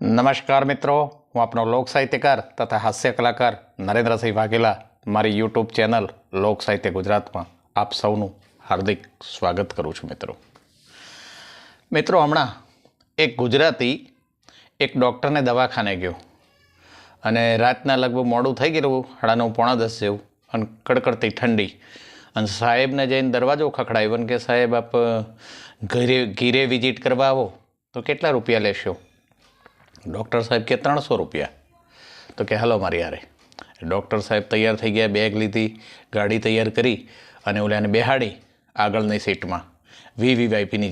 નમસ્કાર મિત્રો, હું આપનો લોક સાહિત્યકાર તથા હાસ્ય કલાકાર નરેન્દ્રસિંહ વાઘેલા મારી યુટ્યુબ ચેનલ લોક સાહિત્ય ગુજરાતમાં આપ સૌનું હાર્દિક સ્વાગત કરું છું. મિત્રો હમણાં એક ગુજરાતી એક ડૉક્ટરને દવાખાને ગયો અને રાતના લગભગ મોડું થઈ ગયેલું, 9:30 પોણા 10 જેવું, અને કડકડતી ઠંડી, અને સાહેબને જઈને દરવાજો ખખડાવ્યો અને કે સાહેબ આપ ઘીરે વિઝિટ કરવા આવો તો કેટલા રૂપિયા લેશો? ડૉક્ટર સાહેબ કે 300 રૂપિયા. તો કે હાલો મારી યારે. ડૉક્ટર સાહેબ તૈયાર થઈ ગયા, બેગ લીધી, ગાડી તૈયાર કરી અને ઓલાને બેહાડી આગળની સીટમાં વીઆઈપીની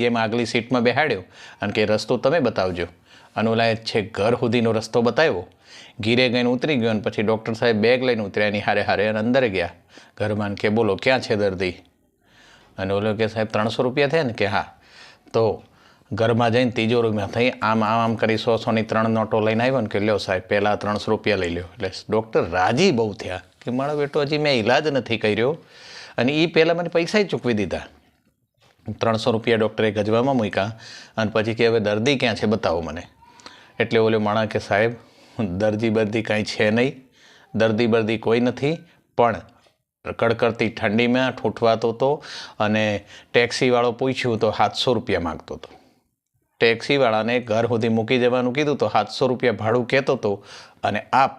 જેમ આગલી સીટમાં બેહાડ્યો અને કે રસ્તો તમે બતાવજો. અને ઓલાએ છેક ઘર સુધીનો રસ્તો બતાવ્યો. ઘીરે ગઈને ઉતરી ગયો અને પછી ડૉક્ટર સાહેબ બેગ લઈને ઉતર્યા એની હારે અને અંદર ગયા ઘરમાં. કે બોલો ક્યાં છે દર્દી? અને ઓલો કે સાહેબ 300 રૂપિયા થયા ને? કે હા. તો ઘરમાં જઈને તિજોરીમાં થઈ આમ કરી 100ની 3 નોટો લઈને આવ્યો ને કે લ્યો સાહેબ પહેલાં 300 રૂપિયા લઈ લ્યો. એટલે ડૉક્ટર રાજી બહુ થયા કે મારો બેટો હજી મેં ઈલાજ નથી કર્યો અને એ પહેલાં મને પૈસા ચૂકવી દીધા. 300 રૂપિયા ડૉક્ટરે ગજવામાં મૂક્યા અને પછી કે હવે દર્દી ક્યાં છે બતાવો મને. એટલે ઓલો માણસ કે સાહેબ દર્દી કાંઈ છે નહીં, દર્દી કોઈ નથી, પણ કડકડતી ઠંડીમાં ઠૂંઠવાતો હતો અને ટેક્સીવાળો પૂછ્યું તો 700 રૂપિયા માગતો હતો. ટેક્સીવાળાને ઘર સુધી મૂકી જવાનું કીધું તો 700 રૂપિયા ભાડું કહેતો હતો અને આપ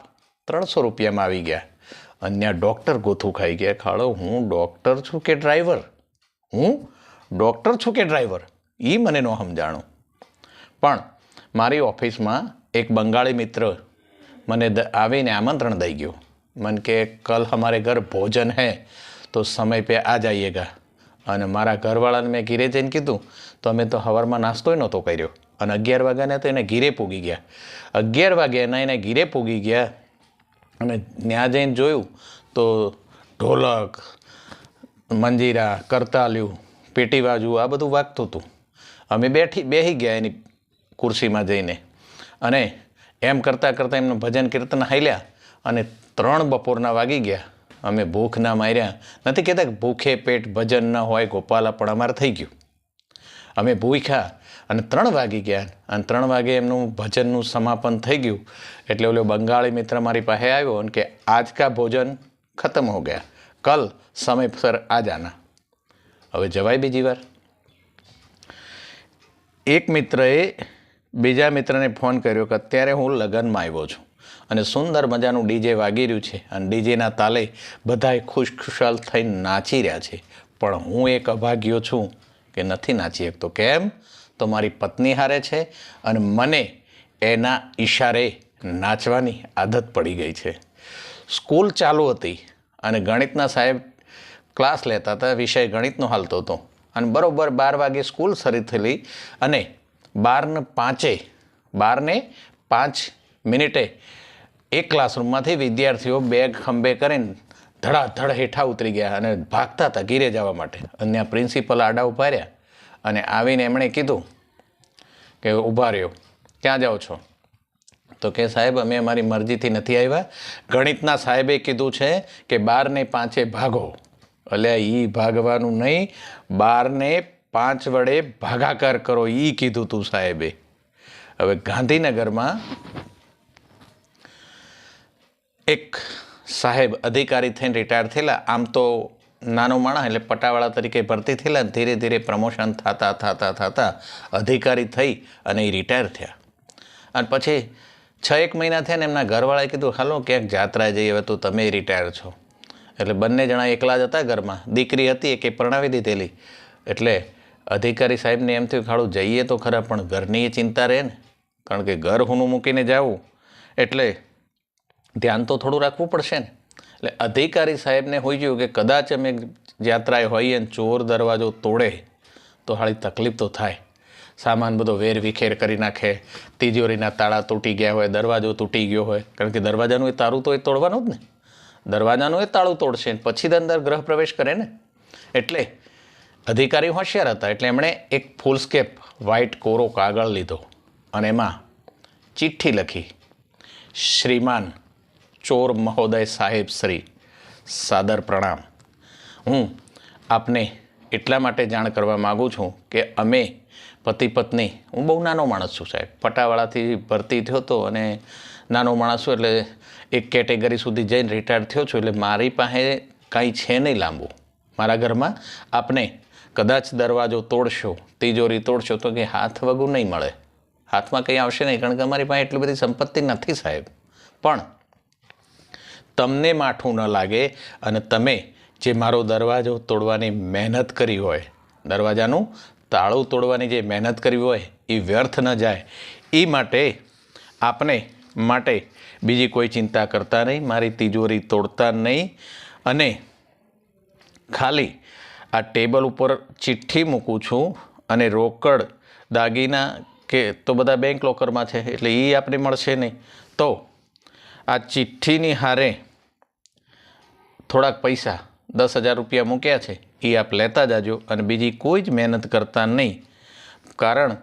300 રૂપિયામાં આવી ગયા. અને ડૉક્ટર ગોથું ખાઈ ગયા, ખાડો હું ડૉક્ટર છું કે ડ્રાઈવર? એ મને ન સમજાણું. પણ મારી ઓફિસમાં એક બંગાળી મિત્ર મને આવીને આમંત્રણ દઈ ગયો. मन के कल हमारे घर भोजन है तो समय पे आ जाइएगा. અને મારા ઘરવાળાને મેં ઘીરે જઈને કીધું તો અમે તો સવારમાં નાસ્તોય નહોતો કર્યો અને 11 વાગ્યાને તો એને ઘીરે પૂગી ગયા. 11 વાગ્યાના એને ઘીરે પૂગી ગયા અને ત્યાં જઈને જોયું તો ઢોલક, મંજીરા, કરતાલ્યું, પેટીવાજુ આ બધું વાગતું હતું. અમે બેસી ગયા એની ખુરશીમાં જઈને અને એમ કરતાં એમનું ભજન કીર્તન હાલ્યા અને 3 બપોરના વાગી ગયા. અમે ભૂખ ના માર્યા, નથી કહેતા કે ભૂખે પેટ ભજન ન હોય ગોપાલા, પણ અમારે થઈ ગયું. અમે ભૂખ્યા અને 3 વાગી ગયા અને 3 વાગે એમનું ભજનનું સમાપન થઈ ગયું. એટલે ઓલો બંગાળી મિત્ર મારી પાસે આવ્યો અને કે આજ કા ભોજન ખતમ હો ગયા, કલ સમયસર આ જાના. હવે જવાય બીજી વાર? એક મિત્રએ બીજા મિત્રને ફોન કર્યો કે અત્યારે હું લગ્નમાં આવ્યો છું અને સુંદર મજાનું ડીજે વાગી રહ્યું છે અને ડીજેના તાલે બધાએ ખુશખુશાલ થઈને નાચી રહ્યા છે, પણ હું એક અભાગ્યો છું કે નથી નાચી શકતો. કેમ? તો મારી પત્ની હારે છે અને મને એના ઈશારે નાચવાની આદત પડી ગઈ છે. સ્કૂલ ચાલુ હતી અને ગણિતના સાહેબ ક્લાસ લેતા હતા, વિષય ગણિતનો હાલતો હતો અને બરાબર 12 વાગે સ્કૂલ શરૂ થયેલી અને 12:05 એક ક્લાસરૂમમાંથી વિદ્યાર્થીઓ બેગ ખંભે કરીને ધડાધડ હેઠા ઉતરી ગયા અને ભાગતા હતા ઘીરે જવા માટે. અને પ્રિન્સિપલ આડા ઊભા રહ્યા અને આવીને એમણે કીધું કે ઊભા રહ્યો, ક્યાં જાઓ છો? તો કે સાહેબ અમે અમારી મરજીથી નથી આવ્યા, ગણિતના સાહેબે કીધું છે કે 12:05 ભાગો. એટલે એ ભાગવાનું નહીં, 12:05 વડે ભાગાકાર કરો, એ કીધું તું સાહેબે. હવે ગાંધીનગરમાં એક સાહેબ અધિકારી થઈને રિટાયર થયેલા. આમ તો નાનો માણસ એટલે પટાવાળા તરીકે ભરતી થયેલા, ધીરે ધીરે પ્રમોશન થતા અધિકારી થઈ અને એ રિટાયર થયા. અને પછી 6-1 મહિના થયા ને એમના ઘરવાળાએ કીધું હાલો ક્યાંક જાત્રા જઈએ, હવે તો તમે રિટાયર છો. એટલે બંને જણા એકલા જ હતા ઘરમાં. દીકરી હતી એક પરણાવી દીધેલી. એટલે અધિકારી સાહેબને એમ થયું ખાડું જઈએ તો ખરા, પણ ઘરની ચિંતા રહે ને, કારણ કે ઘર હુનું મૂકીને જવું એટલે ધ્યાન તો થોડું રાખવું પડશે ને. એટલે અધિકારી સાહેબને હોઈ ગયું કે કદાચ અમે યાત્રાએ હોઈએ અને ચોર દરવાજો તોડે તો હાળી તકલીફ તો થાય. સામાન બધો વેર વિખેર કરી નાખે, તિજોરીના તાળા તૂટી ગયા હોય, દરવાજો તૂટી ગયો હોય, કારણ કે દરવાજાનું એ તારું તો એ તોડવાનું જ ને, દરવાજાનું એ તાળું તોડશે પછી જ અંદર ગ્રહ પ્રવેશ કરે ને. એટલે અધિકારી હોશિયાર હતા એટલે એમણે એક ફૂલસ્કેપ વ્હાઇટ કોરો કાગળ લીધો અને એમાં ચિઠ્ઠી લખી, શ્રીમાન ચોર મહોદય સાહેબ શ્રી, સાદર પ્રણામ. હું આપને એટલા માટે જાણ કરવા માગું છું કે અમે પતિ પત્ની, હું બહુ નાનો માણસ છું સાહેબ, પટાવાળાથી ભરતી થયો હતો અને નાનો માણસ છું એટલે એક કેટેગરી સુધી જઈને રિટાયર થયો છું, એટલે મારી પાસે કાંઈ છે નહીં લાંબુ. મારા ઘરમાં આપને કદાચ દરવાજો તોડશો, તિજોરી તોડશો તો કે હાથ વગું નહીં મળે, હાથમાં કંઈ આવશે નહીં, કારણ કે અમારી પાસે એટલી બધી સંપત્તિ નથી સાહેબ. પણ તમને માઠું ન લાગે અને તમે જે મારો દરવાજો તોડવાની મહેનત કરી હોય, દરવાજાનું તાળું તોડવાની જે મહેનત કરી હોય એ વ્યર્થ ન જાય, એ માટે આપને માટે બીજી કોઈ ચિંતા કરતા નહીં, મારી તિજોરી તોડતા નહીં. અને ખાલી આ ટેબલ ઉપર ચિઠ્ઠી મૂકું છું અને રોકડ દાગીના કે તો બધા બેંક લોકરમાં છે એટલે એ આપણે મળશે નહીં. તો આ ચિઠ્ઠીની હારે થોડાક પૈસા 10,000 રૂપિયા મૂક્યા છે એ આપ લેતા જાજો અને બીજી કોઈ જ મહેનત કરતા નહીં. કારણ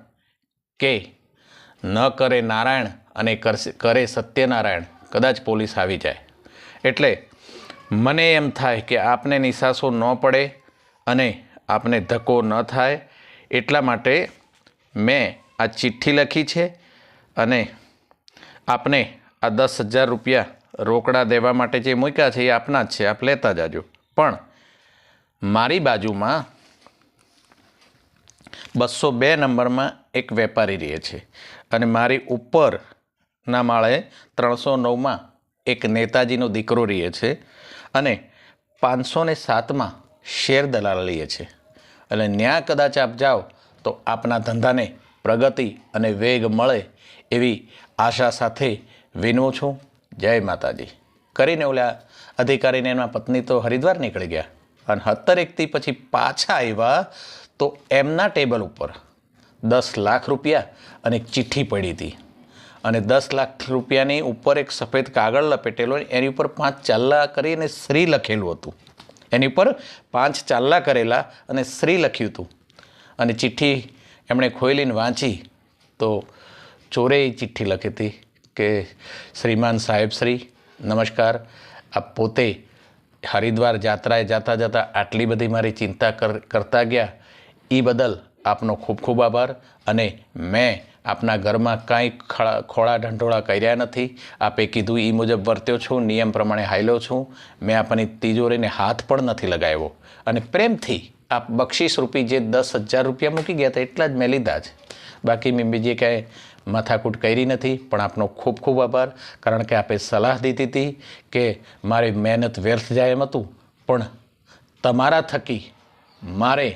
કે ન કરે નારાયણ અને કરે સત્યનારાયણ, કદાચ પોલીસ આવી જાય. એટલે મને એમ થાય કે આપને નિશાસો ન પડે અને આપને ધક્કો ન થાય એટલા માટે મેં આ ચિઠ્ઠી લખી છે અને આપને આ 10,000 રૂપિયા રોકડા દેવા માટે જે મૂક્યા છે એ આપના જ છે, આપ લેતા જાજો. પણ મારી બાજુમાં 202 નંબરમાં એક વેપારી રહે છે અને મારી ઉપરના માળે 309માં એક નેતાજીનો દીકરો રહે છે અને 507માં શેર દલાલ રહે છે. એટલે ત્યાં કદાચ આપ જાઓ તો આપના ધંધાને પ્રગતિ અને વેગ મળે એવી આશા સાથે વિનવું છું. જય માતાજી. કરીને ઓલા અધિકારીને એના પત્ની તો હરિદ્વાર નીકળી ગયા અને 17 પછી પાછા આવ્યા તો એમના ટેબલ ઉપર 10 લાખ રૂપિયા અને એક ચિઠ્ઠી પડી હતી અને 10 લાખ રૂપિયાની ઉપર એક સફેદ કાગળ લપેટેલો, એની ઉપર 5 ચાલ્લા કરીને શ્રી લખેલું હતું, એની ઉપર 5 ચાલ્લા કરેલા અને શ્રી લખ્યું હતું. અને ચિઠ્ઠી એમણે ખોલીને વાંચી તો ચોરે ચિઠ્ઠી લખી હતી કે શ્રીમાન સાહેબ શ્રી નમસ્કાર, આપ પોતે હરિદ્વાર યાત્રાએ જતા જતાં આટલી બધી મારી ચિંતા કરતા ગયા એ બદલ આપનો ખૂબ ખૂબ આભાર. અને મેં આપના ઘરમાં કાંઈ ખોળા ઢંઢોળા કર્યા નથી, આપે કીધું એ મુજબ વર્ત્યો છું, નિયમ પ્રમાણે હાલ્યો છું, મેં આપની તિજોરીને હાથ પણ નથી લગાવ્યો અને પ્રેમથી આપ બક્ષિસ રૂપી જે 10,000 રૂપિયા મૂકી ગયા હતા એટલા જ મેં લીધા જ, બાકી મેં બીજી કાંઈ માથાકૂટ કરી નથી. પણ આપનો ખૂબ ખૂબ આભાર, કારણ કે આપે સલાહ દીધી હતી કે મારી મહેનત વ્યર્થ જાય એમ હતું, પણ તમારા થકી મારે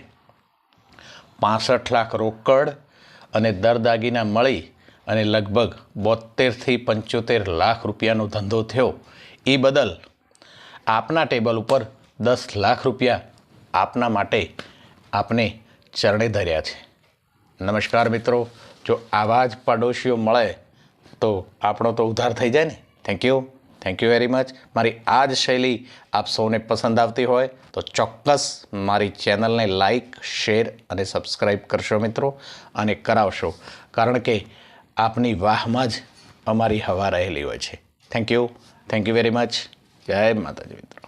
65 લાખ રોકડ અને દાગીના મળી અને લગભગ 72થી 75 લાખ રૂપિયાનો ધંધો થયો. એ બદલ આપના ટેબલ ઉપર 10 લાખ રૂપિયા આપના માટે આપને ચરણે ધર્યા છે. નમસ્કાર મિત્રો, જો આવા જ પાડોશીઓ મળે તો આપણો તો ઉદ્ધાર થઈ જાય ને. Thank you very much. મારી આ જ શૈલી આપ સૌને પસંદ આવતી હોય તો ચોક્કસ મારી ચેનલને લાઈક, શેર અને સબસ્ક્રાઈબ કરશો મિત્રો, અને કરાવશો, કારણ કે આપની વાહમાં જ અમારી હવા રહેલી હોય છે. Thank you very much. જય માતાજી મિત્રો.